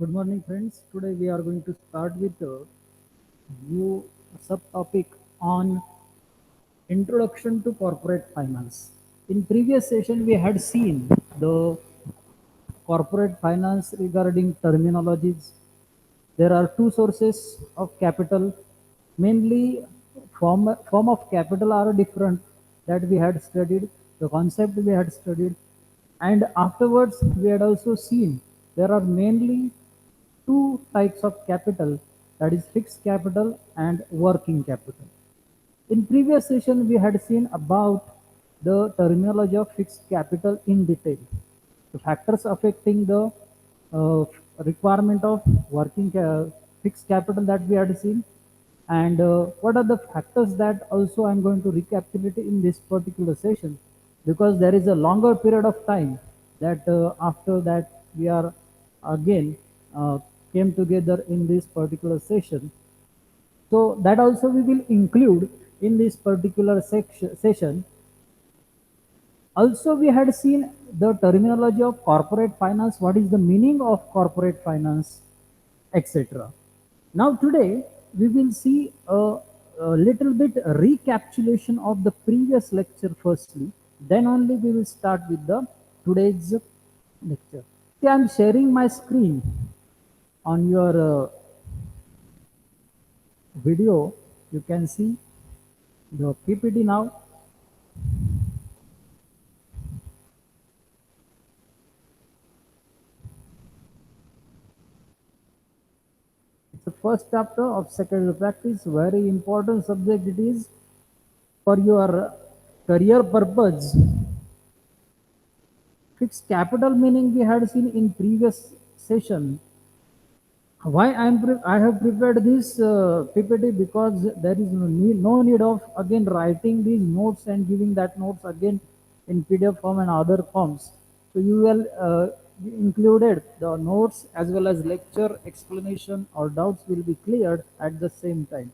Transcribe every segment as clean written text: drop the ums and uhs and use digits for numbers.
Good morning, friends. Today we are going to start with a new subtopic on introduction to corporate finance. In previous session, we had seen the corporate finance regarding terminologies. There are two sources of capital. Mainly, form of capital are different that we had studied. The concept we had studied, and afterwards we had also seen there are mainly two types of capital, that is fixed capital and working capital. In previous session, we had seen about the terminology of fixed capital in detail, the factors affecting the uh, requirement of fixed capital that we had seen, and what are the factors that also I'm going to recapitulate in this particular session, because there is a longer period of time that after that we are again came together in this particular session. So that also we will include in this particular session. Also, we had seen the terminology of corporate finance, what is the meaning of corporate finance, etc. Now, today we will see a little bit recapitulation of the previous lecture firstly, then only we will start with the today's lecture. See, I'm sharing my screen on your video. You can see the PPT now. It's the first chapter of secretary practice, very important subject it is for your career purpose. Fixed capital meaning we had seen in previous session. Why I have prepared this PPT, because there is no need of again writing these notes and giving that notes again in PDF form and other forms. So you will included the notes as well as lecture explanation or doubts will be cleared at the same time.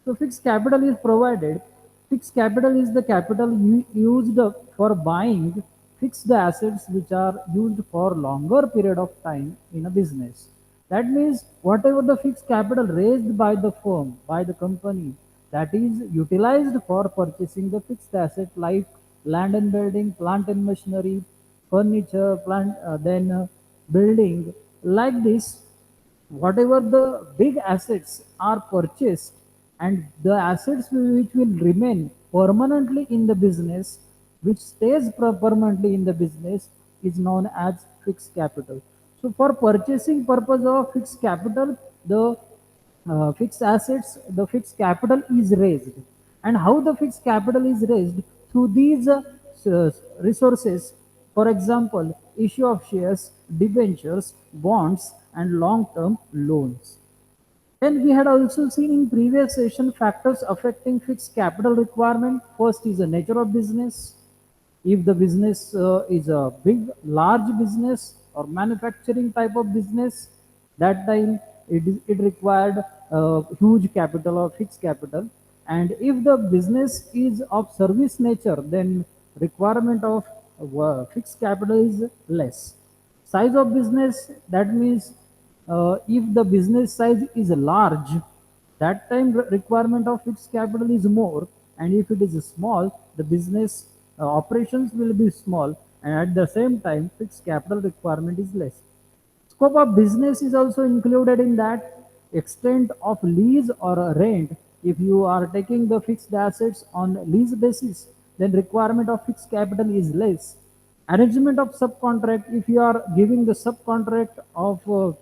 So fixed capital is provided. Fixed capital is the capital used for buying fixed assets which are used for longer period of time in a business. That means whatever the fixed capital raised by the firm, by the company, that is utilized for purchasing the fixed asset like land and building, plant and machinery, furniture, building. Like this, whatever the big assets are purchased and the assets which will remain permanently in the business, which stays permanently in the business, is known as fixed capital. So for purchasing purpose of fixed capital, the fixed assets, the fixed capital is raised. And how the fixed capital is raised? Through these resources, for example, issue of shares, debentures, bonds, and long-term loans. Then we had also seen in previous session factors affecting fixed capital requirement. First is the nature of business. If the business is a big, large business or manufacturing type of business, that time it required huge capital or fixed capital. And if the business is of service nature, then requirement of fixed capital is less. Size of business, that means if the business size is large, that time requirement of fixed capital is more, and if it is small, the business operations will be small, and at the same time fixed capital requirement is less. Scope of business is also included in that. Extent of lease or a rent, if you are taking the fixed assets on lease basis, then requirement of fixed capital is less. Arrangement of subcontract, if you are giving the subcontract of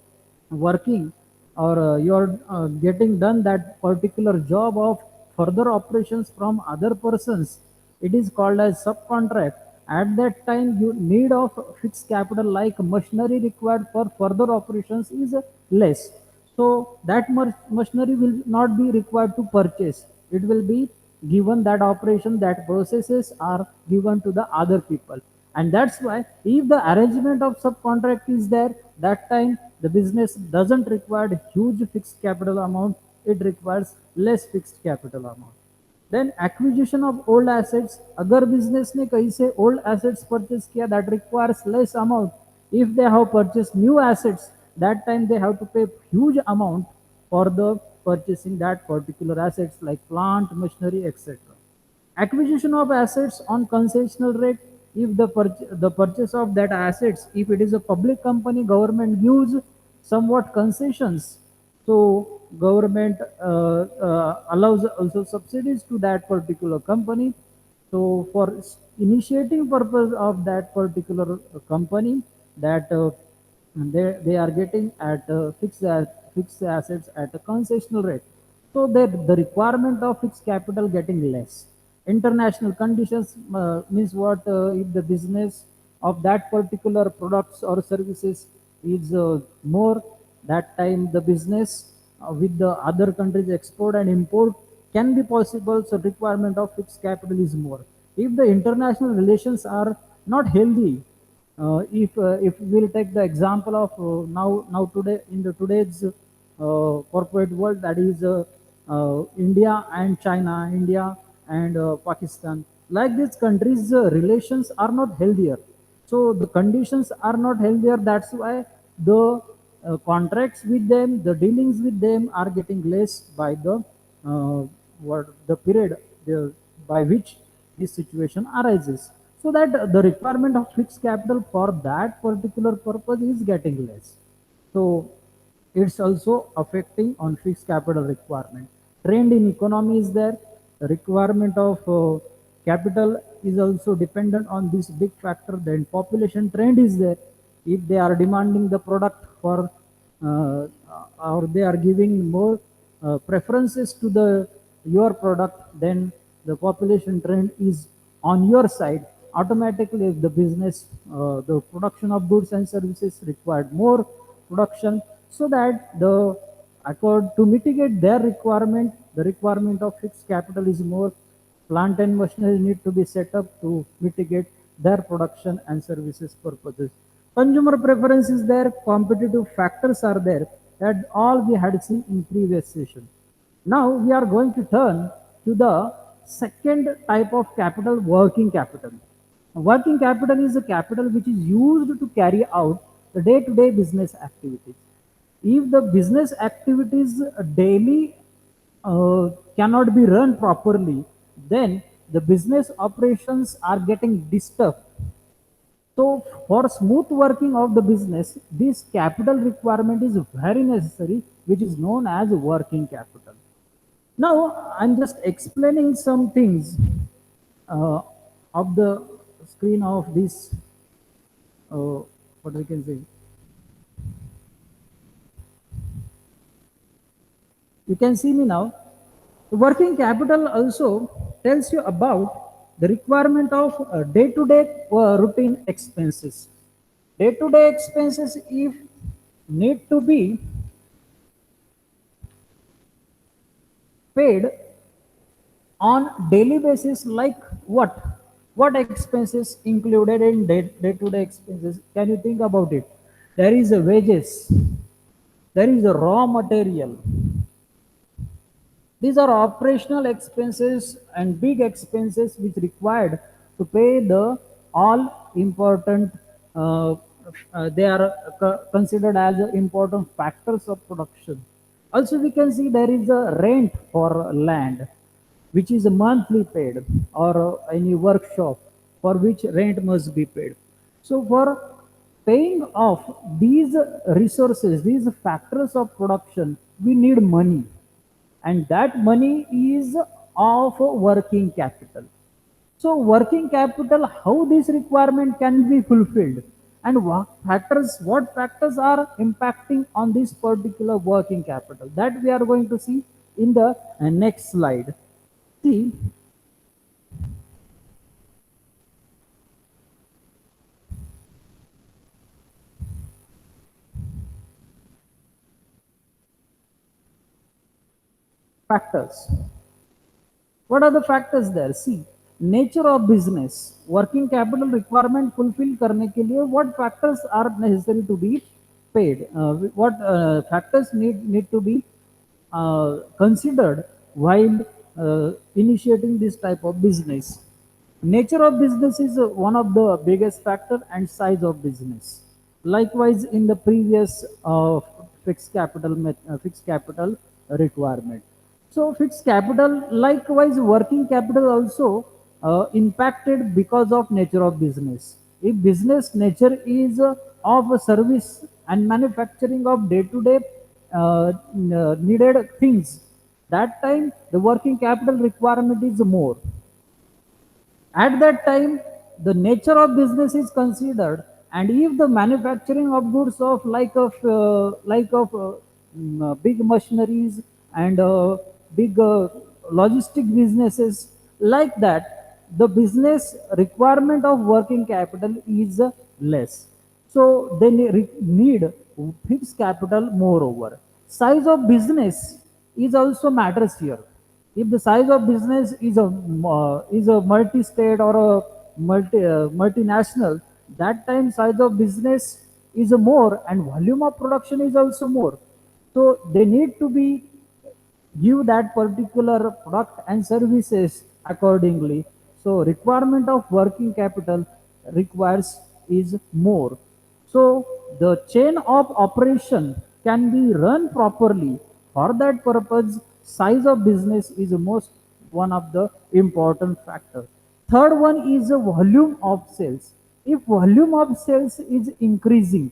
working, or you are getting done that particular job of further operations from other persons, it is called as subcontract. At that time you need of fixed capital like machinery required for further operations is less, so that much machinery will not be required to purchase. It will be given, that operation, that processes are given to the other people. And that's why if the arrangement of subcontract is there, that time the business doesn't require huge fixed capital amount, it requires less fixed capital amount. Then acquisition of old assets, अगर business ने कहीं से old assets purchase किया, that requires less amount. If they have purchased new assets, that time they have to pay huge amount for the purchasing that particular assets like plant, machinery, etc. Acquisition of assets on concessional rate, if the purchase of that assets, if it is a public company, government gives somewhat concessions. So government allows also subsidies to that particular company. So for initiating purpose of that particular company, that they are getting at fixed assets at a concessional rate. So that the requirement of fixed capital getting less. International conditions means what, if the business of that particular products or services is more, that time the business with the other countries export and import can be possible. So requirement of fixed capital is more. If the international relations are not healthy, if we'll take the example of now today in the today's corporate world, that is India and China, India and Pakistan, like these countries relations are not healthier. So the conditions are not healthier. That's why the contracts with them, the dealings with them are getting less by the what the period by which this situation arises. So that the requirement of fixed capital for that particular purpose is getting less. So it's also affecting on fixed capital requirement. Trend in economy is there. The requirement of capital is also dependent on this big factor. Then population trend is there. If they are demanding the product for uh, or they are giving more preferences to the your product, then the population trend is on your side. Automatically if the business the production of goods and services required more production, so that the accord to mitigate their requirement, the requirement of fixed capital is more. Plant and machinery need to be set up to mitigate their production and services purposes. Consumer preference is there, competitive factors are there, that all we had seen in previous session. Now we are going to turn to the second type of capital, working capital. Working capital is a capital which is used to carry out the day-to-day business activities. If the business activities daily cannot be run properly, then the business operations are getting disturbed. So for smooth working of the business, this capital requirement is very necessary, which is known as working capital. Now I'm just explaining some things uh, of the screen of this, what we can say. You can see me now. The working capital also tells you about the requirement of day-to-day routine expenses. Day-to-day expenses, if need to be paid on daily basis, like what expenses included in day-to-day expenses, can you think about it? There is a wages, there is a raw material. These are operational expenses and big expenses which required to pay the all important, uh, they are considered as important factors of production. Also we can see there is a rent for land, which is monthly paid, or any workshop for which rent must be paid. So for paying off these resources, these factors of production, we need money, and that money is of working capital. So working capital, how this requirement can be fulfilled, and what factors are impacting on this particular working capital, that we are going to see in the next slide. See, factors. What are the factors there? See, nature of business, working capital requirement fulfill करने के लिए what factors are necessary to be paid? What factors need to be considered while initiating this type of business? Nature of business is one of the biggest factor, and size of business. Likewise, in the previous fixed capital requirement. So fixed capital, likewise, working capital also impacted because of nature of business. If business nature is of a service and manufacturing of day-to-day needed things, that time the working capital requirement is more. At that time, the nature of business is considered, and if the manufacturing of goods of big machineries and big logistic businesses like that, the business requirement of working capital is less. So they need fixed capital. Moreover, size of business is also matters here. If the size of business is a multi-state or a multinational, that time size of business is a more and volume of production is also more. So they need to be give that particular product and services accordingly. So requirement of working capital requires is more. So the chain of operation can be run properly. For that purpose, size of business is the most one of the important factor. Third one is the volume of sales. If volume of sales is increasing,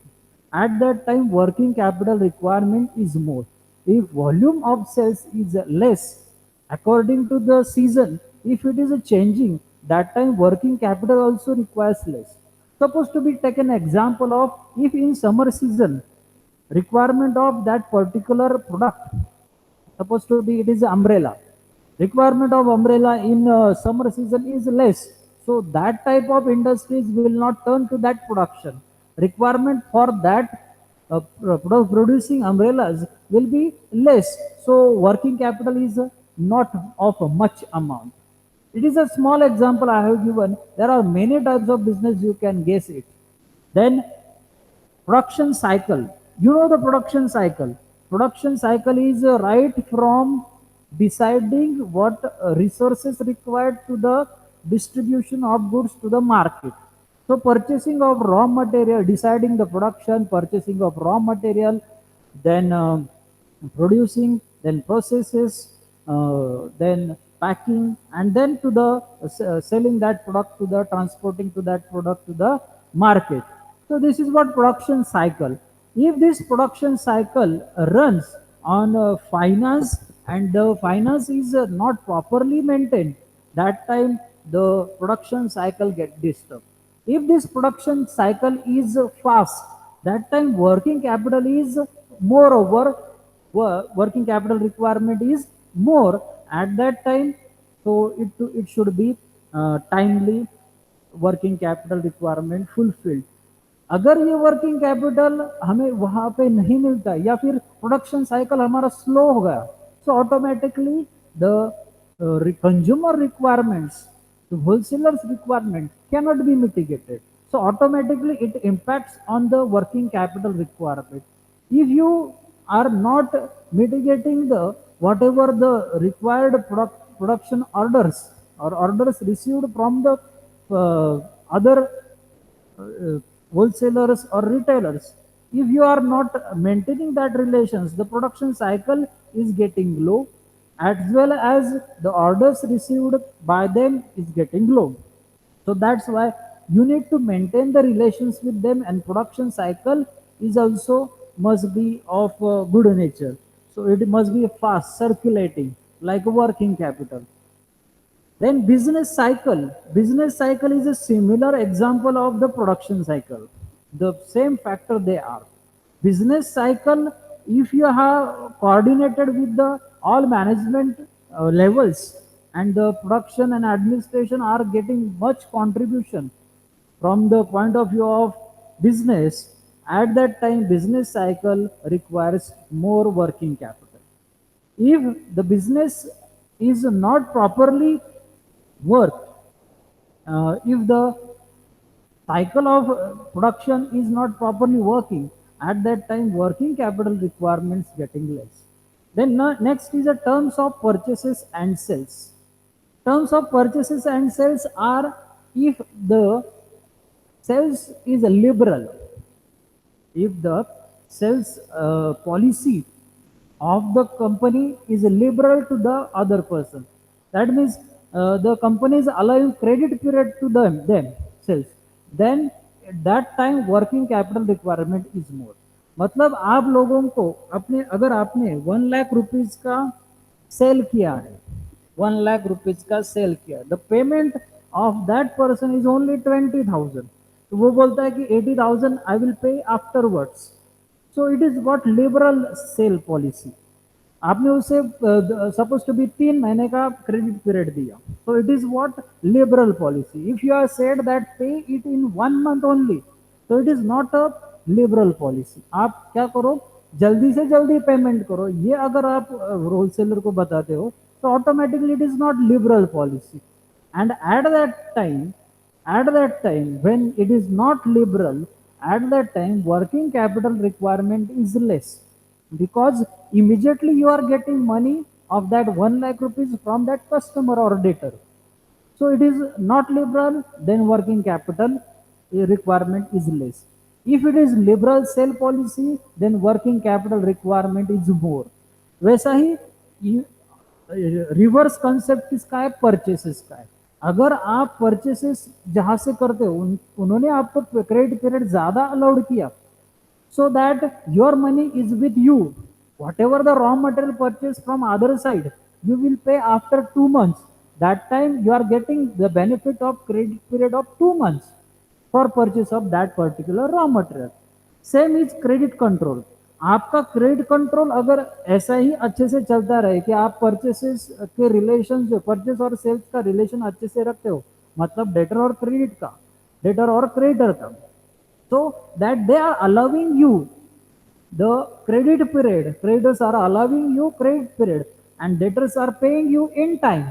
at that time working capital requirement is more. If volume of sales is less, according to the season, if it is a changing, that time working capital also requires less. Suppose to be taken example of, if in summer season requirement of that particular product, supposed to be it is umbrella, requirement of umbrella in summer season is less, so that type of industries will not turn to that production. Requirement for that producing umbrellas will be less, so working capital is not of a much amount. It is a small example I have given. There are many types of business, you can guess it. Then production cycle. You know the production cycle. Production cycle is right from deciding what resources required to the distribution of goods to the market. So purchasing of raw material, deciding the production, purchasing of raw material, then producing, then processes, then packing, and then to the selling that product to the transporting to that product to the market. So this is what production cycle. If this production cycle runs on finance and the finance is not properly maintained, that time the production cycle get disturbed. If this production cycle is fast, that time working capital is moreover, working capital requirement is more at that time. So it should be timely working capital requirement fulfilled. अगर ये working capital हमें वहां पे नहीं मिलता या फिर production cycle हमारा स्लो हो गया, so automatically the consumer requirements, the wholesalers requirement cannot be mitigated, so automatically it impacts on the working capital requirement. If you are not mitigating the whatever the required production orders or orders received from the other wholesalers or retailers, if you are not maintaining that relations, the production cycle is getting low, as well as the orders received by them is getting low. So that's why you need to maintain the relations with them, and production cycle is also must be of good nature. So it must be fast circulating like working capital. Then business cycle. Business cycle is a similar example of the production cycle. The same factor they are. Business cycle, if you have coordinated with the all management levels, and the production and administration are getting much contribution from the point of view of business, at that time business cycle requires more working capital. If the business is not properly work, if the cycle of production is not properly working, at that time working capital requirements getting less. Then next is the terms of purchases and sales. Terms of purchases and sales are, if the sales is liberal, if the sales policy of the company is liberal to the other person. That means the company is allowing credit period to them sales. Then at that time working capital requirement is more. मतलब आप लोगों को अपने अगर आपने 1 lakh rupees का sale किया है, 1 लाख रुपीज का सेल किया, the payment of that person is only 20,000, तो वो बोलता है कि 80,000 I will pay afterwards. So it is what liberal sale policy. आपने उसे सपोज टू बी 3 महीने का क्रेडिट पीरियड दिया, तो it is what liberal policy. If you are said that pay it in 1 month only, तो it is not a liberal policy. आप क्या करो, जल्दी से जल्दी पेमेंट करो, ये अगर आप होलसेलर को बताते हो तो automatically it is not liberal policy. And at that time when it is not liberal, at that time working capital requirement is less, because immediately you are getting money of that 1 lakh rupees from that customer or debtor. So it is not liberal, then working capital requirement is less. If it is liberal sale policy, then working capital requirement is more. वैसा ही reverse concept किसका है, purchases का है. अगर आप purchases जहां से करते हो उन्होंने आपको क्रेडिट पीरियड ज्यादा अलाउड किया, so that your money is with you. Whatever the raw material purchase from other side, you will pay after 2 months. That time you are getting the benefit of credit period of 2 months for purchase of that particular raw material. Same is credit control. आपका credit control अगर ऐसा ही अच्छे से चलता रहे कि आप purchases के रिलेशन जो परचेस और सेल्स का रिलेशन अच्छे से रखते हो, मतलब डेटर और क्रेडिट का, डेटर और क्रेडिटर का, so that they are allowing you the credit period, creditors are allowing you credit period and debtors are paying you in time,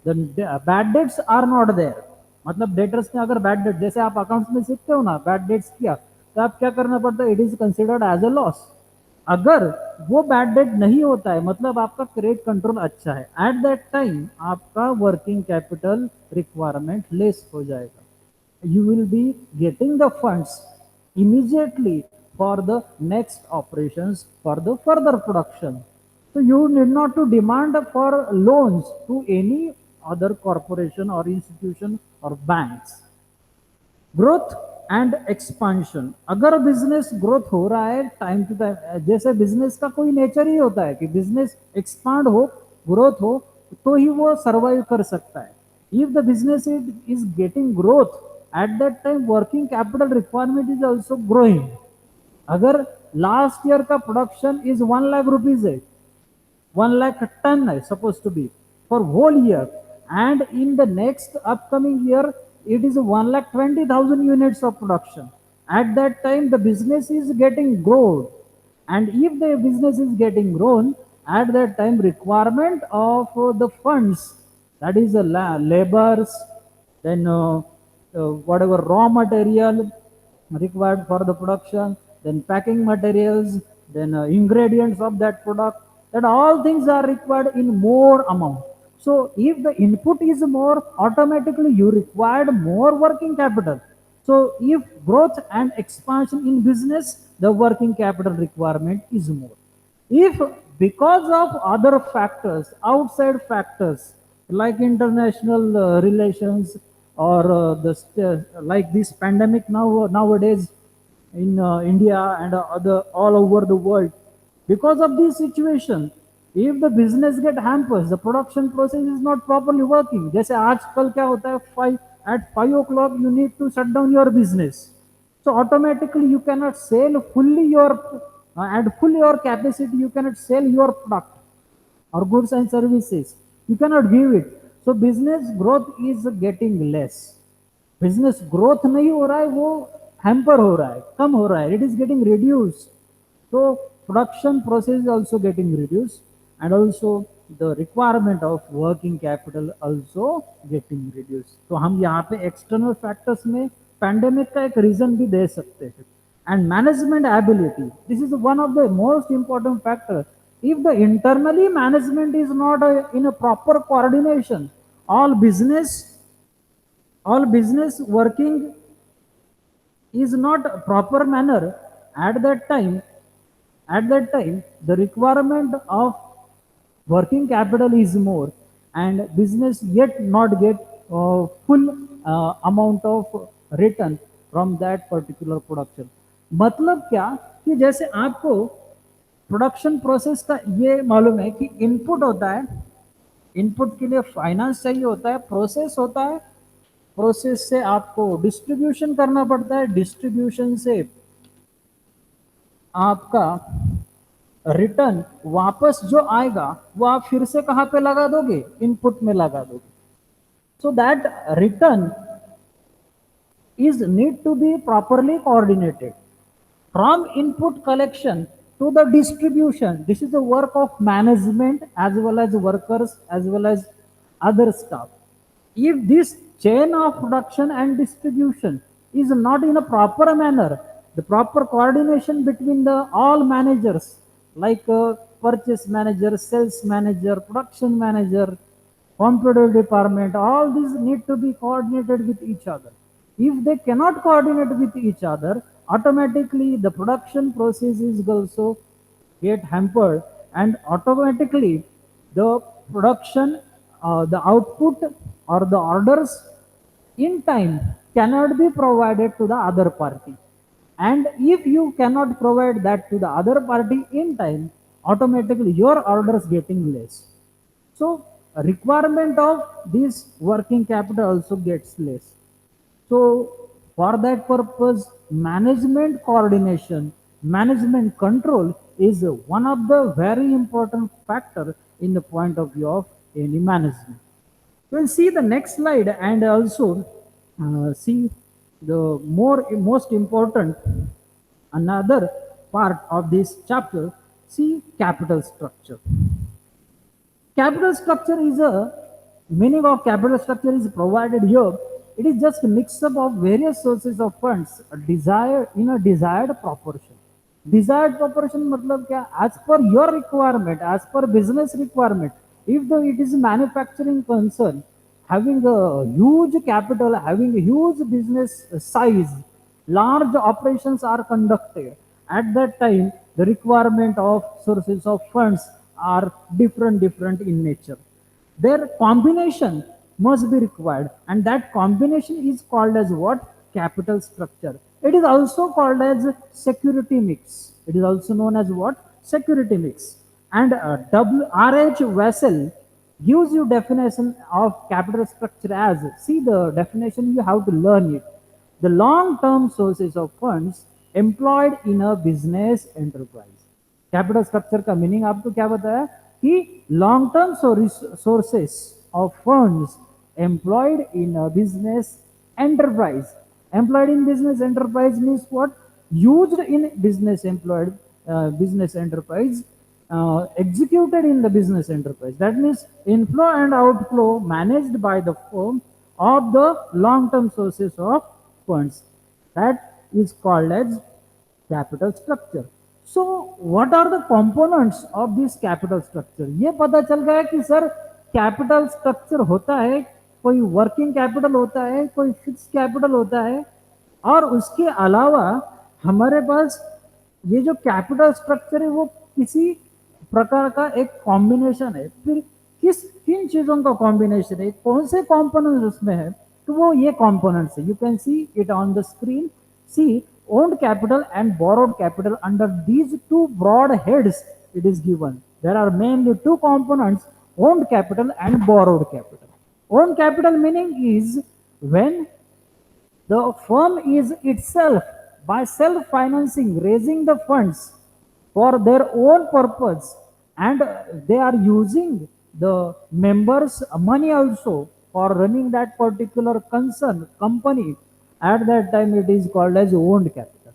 then bad debts are not there. मतलब debtors ने अगर bad debt, जैसे आप accounts में सीखते हो ना, bad debts किया तो आप क्या करना पड़ता है, it is considered as a loss. अगर वो बैड डेट नहीं होता है, मतलब आपका क्रेडिट कंट्रोल अच्छा है, एट दैट टाइम आपका वर्किंग कैपिटल रिक्वायरमेंट लेस हो जाएगा. You will be getting the funds immediately for the next operations, for the further production. So you need not to demand for loans to any other corporation or institution or banks. Growth and expansion. अगर business growth हो रहा है time to time, जैसे business का कोई nature ही होता है कि बिजनेस एक्सपांड हो, ग्रोथ हो, तो ही वो सर्वाइव कर सकता है. If the business is getting growth, at that time working capital requirement is also growing. अगर लास्ट ईयर का प्रोडक्शन इज 1 लाख रुपीज है, 1 lakh ton is supposed to be for whole year, and in the next upcoming year it is 1,20,000 units of production. At that time the business is getting grown, and if the business is getting grown, at that time requirement of the funds, that is the labors, then whatever raw material required for the production, then packing materials, then ingredients of that product, that all things are required in more amount. So if the input is more, automatically you required more working capital. So if growth and expansion in business, the working capital requirement is more. If because of other factors, outside factors like international relations, or like this pandemic nowadays in India and other all over the world, because of this situation, if the business get hampers, the production process is not properly working. जैसे आजकल क्या होता है, 5 o'clock you need to shut down your business, so automatically you cannot sell fully your at full your capacity, you cannot sell your product or goods and services, you cannot give it. So business growth is getting less. Business growth नहीं हो रहा है, वो hamper हो रहा है, कम हो रहा है, इट इज गेटिंग रिड्यूस. तो production process is also getting reduce, and also the requirement of working capital also getting reduce. तो हम यहाँ पे एक्सटर्नल फैक्टर्स में पैंडेमिक का एक रीजन भी दे सकते हैं. And management ability, this is one of the most important factor. if the internally management is not in a proper coordination, all business all business working is not proper manner, at that time the requirement of working capital is more, and business yet not get full amount of return from that particular production. मतलब क्या कि जैसे आपको production process का ये मालूम है कि इनपुट होता है, इनपुट के लिए फाइनेंस चाहिए होता है, प्रोसेस होता है, प्रोसेस से आपको डिस्ट्रीब्यूशन करना पड़ता है, डिस्ट्रीब्यूशन से आपका रिटर्न वापस जो आएगा वो आप फिर से कहां पे लगा दोगे, इनपुट में लगा दोगे. So that return is need to be properly coordinated from input collection to the distribution. This is the work of management as well as workers as well as other staff. If this chain of production and distribution is not in a proper manner, the proper coordination between the all managers like purchase manager, sales manager, production manager, computer department, all these need to be coordinated with each other. If they cannot coordinate with each other, automatically the production process is also get hampered, and automatically the production, the output or the orders in time cannot be provided to the other party. And if you cannot provide that to the other party in time, automatically your orders getting less. So requirement of this working capital also gets less. So for that purpose, management coordination, management control is one of the very important factor in the point of view of any management. We'll see the next slide and also see the most important another part of this chapter. See capital structure. Capital structure is a meaning of capital structure is provided here. It is just a mix up of various sources of funds desired in a desired proportion. Desired proportion मतलब क्या? As per your requirement, as per business requirement. If it is manufacturing concern, having a huge capital, having a huge business size, large operations are conducted. At that time, the requirement of sources of funds are different in nature. Their combination must be required, and that combination is called as what? Capital structure. It is also called as security mix. It is also known as what? Security mix. And WRH Vessel gives you definition of capital structure as, see the definition, you have to learn it. The long-term sources of funds employed in a business enterprise. Capital structure का meaning आपको क्या बताया कि long term sources of funds employed in a business enterprise. Employed in business enterprise means what? Used in business employed business enterprise, executed in the business enterprise. That means inflow and outflow managed by the firm of the long-term sources of funds. That is called as capital structure. So what are the components of this capital structure? ये पता चल गया कि sir capital structure होता है, कोई working capital होता है, कोई फिक्स कैपिटल होता है, और उसके अलावा हमारे पास ये जो कैपिटल स्ट्रक्चर है वो किसी प्रकार का एक कॉम्बिनेशन है. फिर किन चीजों का कॉम्बिनेशन है, कौन से कॉम्पोनेंट्स उसमें है, तो वो ये कॉम्पोनेंट्स है. You can see it on the screen. See owned capital and borrowed capital. Under these two broad heads it is given. There are mainly two components, owned capital and borrowed capital. Owned capital meaning is when the firm is itself by self financing raising the funds for their own purpose, and they are using the members money also for running that particular concern company. At that time it is called as owned capital.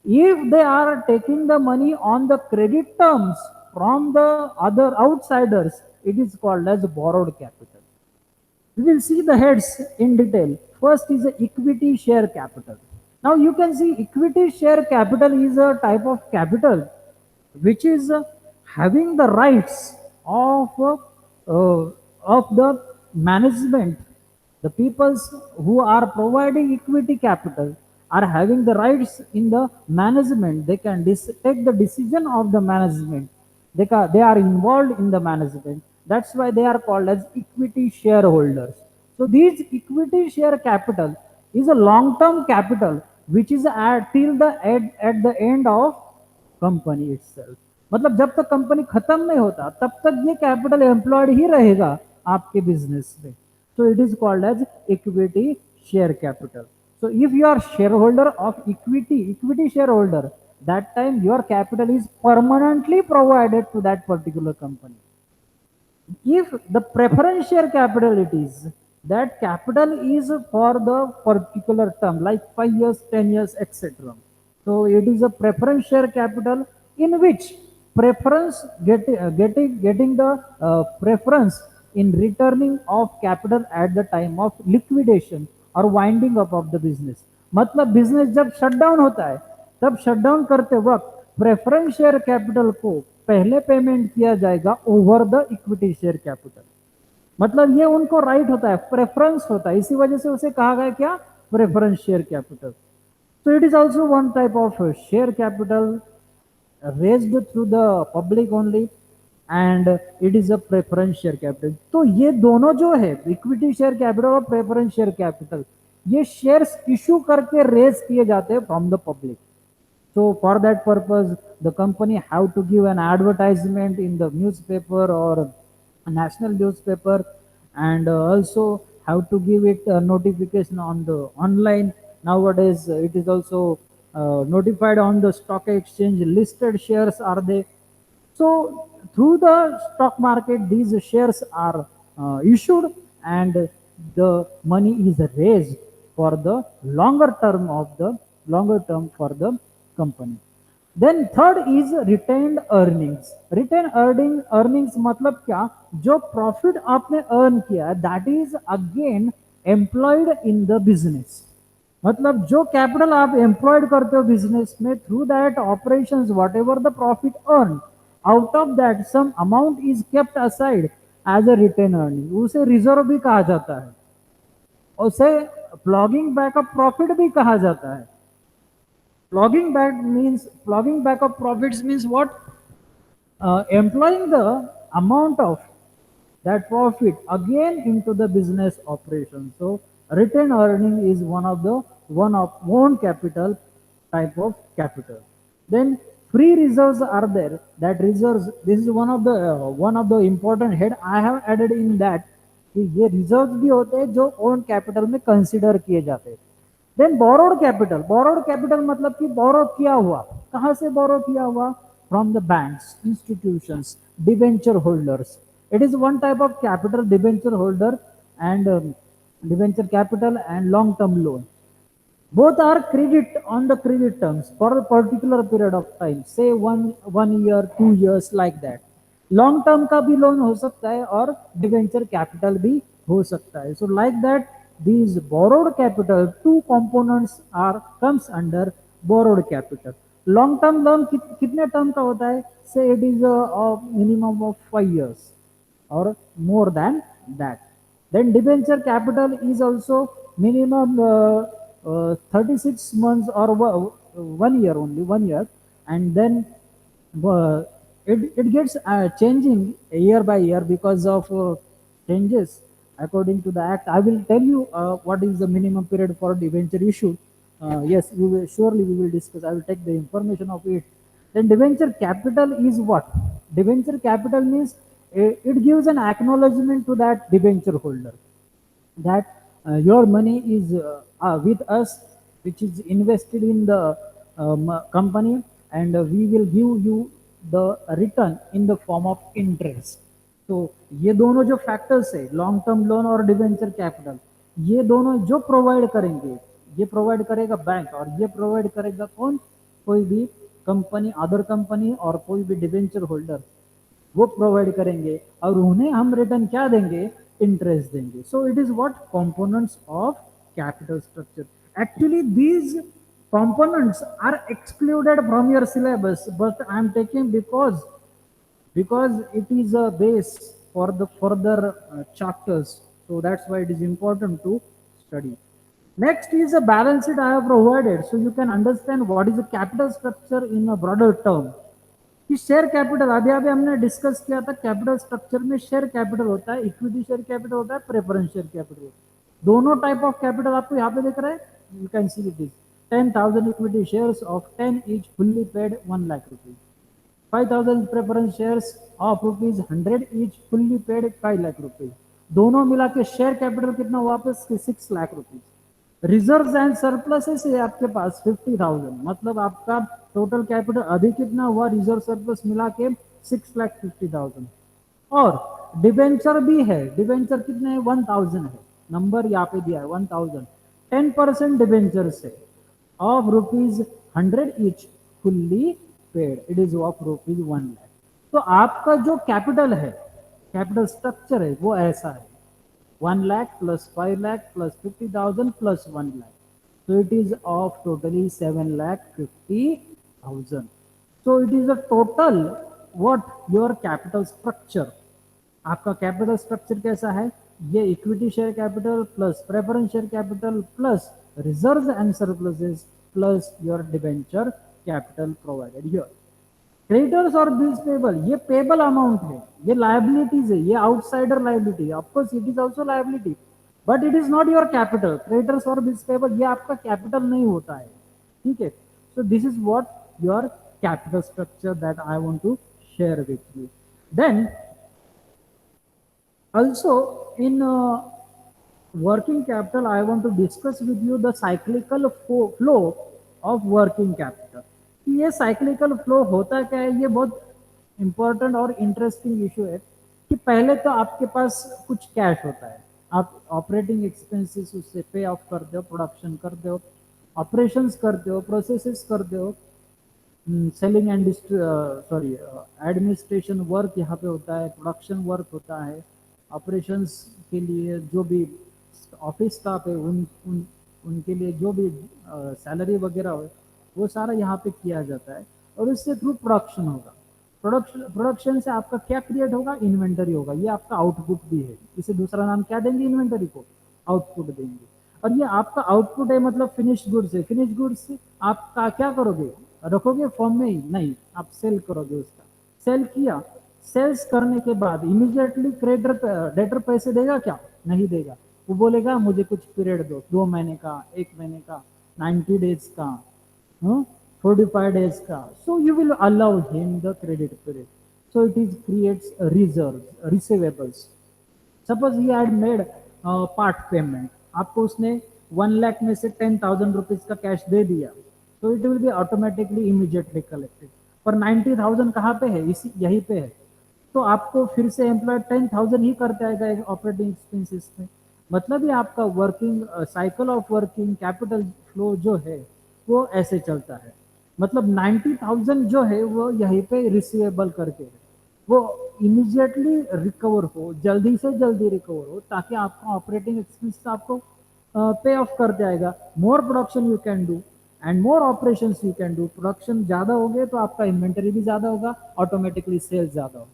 If they are taking the money on the credit terms from the other outsiders, it is called as borrowed capital. We will see the heads in detail. First is the equity share capital. Now you can see equity share capital is a type of capital which is having the rights of the management, the peoples who are providing equity capital, are having the rights in the management. They can take the decision of the management. They are involved in the management. That's why they are called as equity shareholders. So these equity share capital is a long term capital which is at the end of company itself. मतलब जब तक company खत्म नहीं होता तब तक ये capital employed ही रहेगा आपके बिजनेस में. So it is called as equity share capital. So if you are shareholder of equity shareholder, that time your capital is permanently provided to that particular company. If the preference share capital it is, that capital is for the particular term like 5 years, 10 years, etc. So it is a preference share capital in which getting the preference in returning of capital at the time of liquidation or winding up of the business. मतलब business जब shutdown होता है तब shutdown करते वक्त preference share capital को पहले payment किया जाएगा over the equity share capital. मतलब ये उनको राइट होता है, प्रेफरेंस होता है, इसी वजह से उसे कहा गया क्या, preference share capital. So it is also one type of share capital raised through the public only, and it is a preference share capital. तो ये दोनों जो है इक्विटी शेयर कैपिटल और प्रेफरेंस शेयर कैपिटल ये शेयर्स इशू करके raise किए जाते हैं from the public. So for that purpose, the company have to give an advertisement in the newspaper or a national newspaper, and also have to give it a notification on the online. Nowadays, it is also notified on the stock exchange. Listed shares are they. So through the stock market, these shares are issued, and the money is raised for the longer term for the company. Then third is retained earnings. Retained earnings मतलब क्या, जो profit आपने earn किया that is again employed in the business. मतलब जो capital आप employed करते हो बिजनेस में through that operations whatever the profit earn, out of that some amount is kept aside as a retain earning. उसे reserve भी कहा जाता है, उसे प्लॉगिंग बैक ऑफ प्रॉफिट भी कहा जाता है. Plogging back of profits means what? Employing the amount of that profit again into the business operation. So return earning is one of own capital type of capital. Then free reserves are there. That reserves, this is one of the important head I have added in that कि ये reserve भी होते हैं जो own capital में consider किए जाते हैं. देन बोरोड कैपिटल मतलब कि बोरो किया हुआ, कहां से बोरो किया हुआ, from the banks, institutions, debenture holders. It is one type of capital, debenture holder and debenture capital and long term loan. Both are credit on the credit terms for a particular period of time, say one year, 2 years like that. Long term का भी loan हो सकता है और debenture capital भी हो सकता है. So like that these borrowed capital, two components are comes under borrowed capital. Long term loan कितने टर्म का होता है, say it is a minimum of 5 years or more than that. Then debenture capital is also minimum 36 months or 1 year, only 1 year, and then uh, it gets changing year by year because of changes according to the act. I will tell you what is the minimum period for debenture issue. Yes, we will discuss. I will take the information of it. Then debenture capital is what? Debenture capital means it gives an acknowledgement to that debenture holder that your money is with us, which is invested in the company, and we will give you the return in the form of interest. तो ये दोनों जो factors है, long term loan और debenture capital, ये दोनों जो provide करेंगे, ये प्रोवाइड करेगा बैंक और ये प्रोवाइड करेगा कौन, कोई भी कंपनी, अदर कंपनी और कोई भी डिवेंचर होल्डर, वो प्रोवाइड करेंगे और उन्हें हम रिटर्न क्या देंगे, इंटरेस्ट देंगे. सो it is what, components of capital structure. Actually these components are excluded from your syllabus, but I am taking because it is a base for the further chapters. So that's why it is important to study. Next is a balance sheet I have provided, so you can understand what is the capital structure in a broader term. कि share capital अभी अभी हमने discuss किया था, capital structure में share capital होता है, equity share capital होता है, प्रेफरेंस शेयर कैपिटल। दोनों टाइप ऑफ कैपिटल आपको यहाँ पे दिख रहा है, you can see it is 10,000 equity shares of 10 each fully paid 1 lakh rupees, 5,000 preference shares of rupees 100 each fully paid 5 lakh rupees। दोनों मिला के शेयर कैपिटल कितना वापस 6 lakh rupees. Reserve and surpluses है आपके पास 50,000, मतलब आपका टोटल कैपिटल अभी कितना हुआ, रिजर्व सरप्लस मिला के 6,50,000। और डिबेंचर भी है, डिबेंचर कितने हैं 1,000 है, नंबर यहाँ पे दिया है 1,000। 10% डिबेंचर से of rupees 100 each fully paid, it is of rupees 1 lakh. तो आपका जो कैपिटल है, कैपिटल स्ट्रक्चर है वो ऐसा है 1 lakh plus 5 lakh plus 50,000 plus 1 lakh. So it is of totally 7,50,000. So it is a total what your capital structure. आपका capital structure कैसा है, ये equity share capital plus preference share capital plus reserve and surpluses plus your debenture capital provided here. Creditors और bills payable, ये payable amount है, ये liabilities है, ये outsider liability, of course it is also liability but it is not your capital. Creditors और bills payable ये आपका capital नहीं होता है, ठीक है। So this is what your capital structure that I want to share with you. Then also in working capital I want to discuss with you the cyclical flow of working capital। कि ये cyclical flow होता क्या है, ये बहुत important और interesting issue है। कि पहले तो आपके पास कुछ कैश होता है, आप ऑपरेटिंग एक्सपेंसेस उससे पे ऑफ करते हो, प्रोडक्शन करते हो, ऑपरेशंस करते हो, प्रोसेसेस करते हो, selling and sorry administration work यहाँ पे होता है, प्रोडक्शन वर्क होता है, ऑपरेशंस के लिए जो भी ऑफिस स्टाफ है उनके लिए जो भी सैलरी वगैरह हो वो सारा यहाँ पे किया जाता है। और इससे थ्रू प्रोडक्शन होगा, प्रोडक्शन से आपका क्या क्रिएट होगा, इन्वेंटरी होगा, ये आपका आउटपुट भी है, इसे दूसरा नाम क्या देंगे, इन्वेंटरी को आउटपुट देंगे। और ये आपका आउटपुट है मतलब फिनिश गुड्स है, फिनिश गुड्स आप क्या करोगे, रखोगे फॉर्म में ही नहीं, आप सेल करोगे उसका। सेल किया, सेल्स करने के बाद इमीडिएटली क्रेडिटर डेटर पैसे देगा क्या, नहीं देगा, वो बोलेगा मुझे कुछ पीरियड दो, 2 महीने का, 1 महीने का, 90 days का, 45 days का। So you will allow him the credit period, so it is creates reserve receivables. Suppose he had made part payment, आपको उसने 1 लाख में से 10,000 रुपीज का कैश दे दिया, तो it will be automatically immediately collected. पर 90,000 कहाँ पे है, इसी यहीं पे है, तो आपको फिर से एम्प्लॉय 10,000 ही करते आएगा ऑपरेटिंग एक्सपेंसेस में। मतलब ये आपका working cycle of working capital flow जो है वो ऐसे चलता है। मतलब 90,000 जो है वो यहीं पे रिसीवेबल करके है, वो इमीडिएटली रिकवर हो, जल्दी से जल्दी रिकवर हो, ताकि आपका ऑपरेटिंग एक्सपेंस आपको पे ऑफ कर जाएगा। More production you can do and more operation you can do, production ज़्यादा हो गए तो आपका इन्वेंटरी भी ज़्यादा होगा, ऑटोमेटिकली सेल्स ज़्यादा होगा।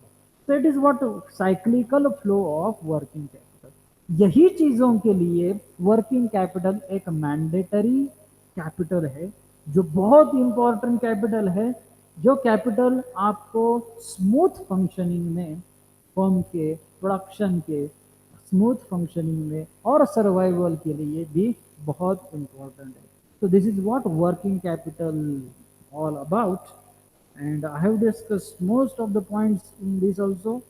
तो it is what cyclical flow of working capital. यही चीज़ों के लिए वर्किंग कैपिटल एक मैंडेटरी कैपिटल है, जो बहुत इंपॉर्टेंट कैपिटल है, जो कैपिटल आपको स्मूथ फंक्शनिंग में, फर्म के प्रोडक्शन के स्मूथ फंक्शनिंग में और सर्वाइवल के लिए भी बहुत इंपॉर्टेंट है। तो this is what working capital all about, and I have discussed most of the points in this also.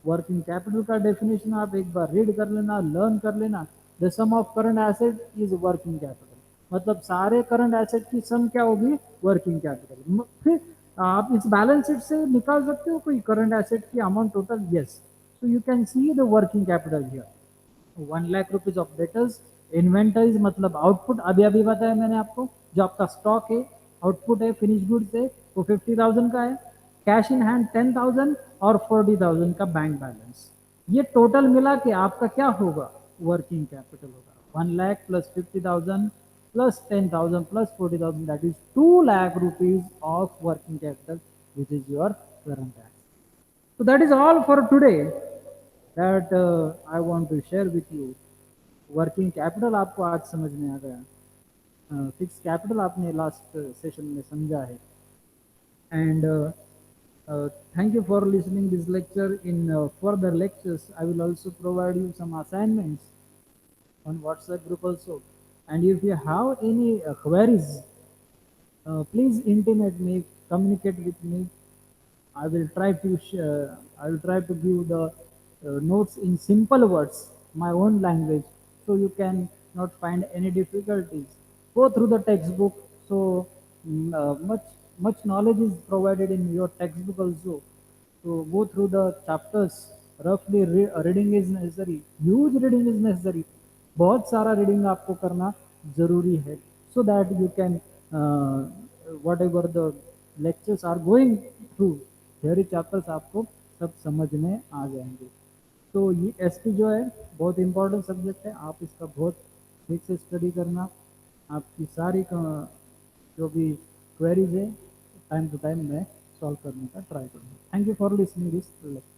Working capital का डेफिनेशन आप एक बार रीड कर लेना, लर्न कर लेना। The sum of current asset is working capital, मतलब सारे करंट एसेट की सम क्या होगी, वर्किंग कैपिटल। फिर आप इस बैलेंस शीट से निकाल सकते हो कोई करंट एसेट की amount total, yes. So you can see the working capital here. 1 lakh rupees of debtors, inventories मतलब आउटपुट, अभी अभी बताया मैंने आपको, जो आपका स्टॉक है आउटपुट है, फिनिश गुड्स है वो 50,000 का है, कैश इन हैंड 10,000 और 40,000 का बैंक बैलेंस। ये टोटल मिला के आपका क्या होगा, वर्किंग कैपिटल होगा। 1 lakh plus 50,000 plus 10,000 plus 40,000, that is 2 lakh rupees of working capital, which is your current asset. So that is all for today that I want to share with you. Working capital आपको आज समझ में आ गया, fix capital आपने last session में समझा है. And thank you for listening this lecture. In further lectures, I will also provide you some assignments on WhatsApp group also. And if you have any queries, please intimate me, communicate with me. I will try to give the notes in simple words, my own language, so you can not find any difficulties. Go through the textbook. So much knowledge is provided in your textbook also. So go through the chapters. Roughly reading is necessary. Huge reading is necessary. बहुत सारा reading आपको करना जरूरी है, so that you can whatever the lectures are going through, theory chapters आपको सब समझ में आ जाएंगे. तो ये एसपी जो है बहुत इंपॉर्टेंट सब्जेक्ट है, आप इसका बहुत ठीक से स्टडी करना, आपकी सारी जो भी क्वेरीज है टाइम टू टाइम मैं सॉल्व करने का ट्राई करूँगा. Thank you for listening this lecture.